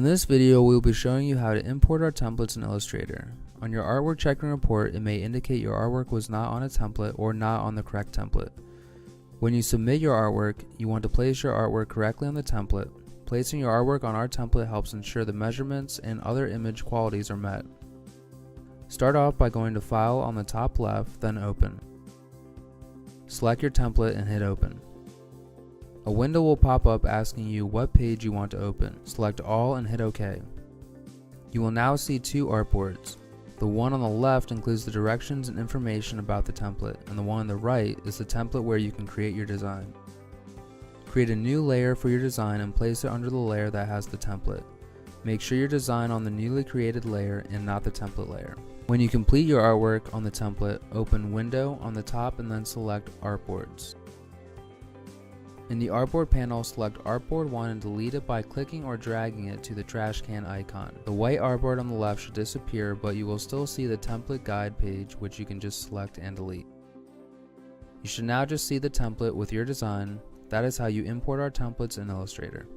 In this video, we will be showing you how to import our templates in Illustrator. On your artwork checking report, it may indicate your artwork was not on a template or not on the correct template. When you submit your artwork, you want to place your artwork correctly on the template. Placing your artwork on our template helps ensure the measurements and other image qualities are met. Start off by going to File on the top left, then Open. Select your template and hit Open. A window will pop up asking you what page you want to open. Select All and hit OK. You will now see two artboards. The one on the left includes the directions and information about the template, and the one on the right is the template where you can create your design. Create a new layer for your design and place it under the layer that has the template. Make sure your design on the newly created layer and not the template layer. When you complete your artwork on the template, open Window on the top and then select Artboards. In the Artboard panel, select Artboard 1 and delete it by clicking or dragging it to the trash can icon. The white artboard on the left should disappear, but you will still see the template guide page, which you can just select and delete. You should now just see the template with your design. That is how you import our templates in Illustrator.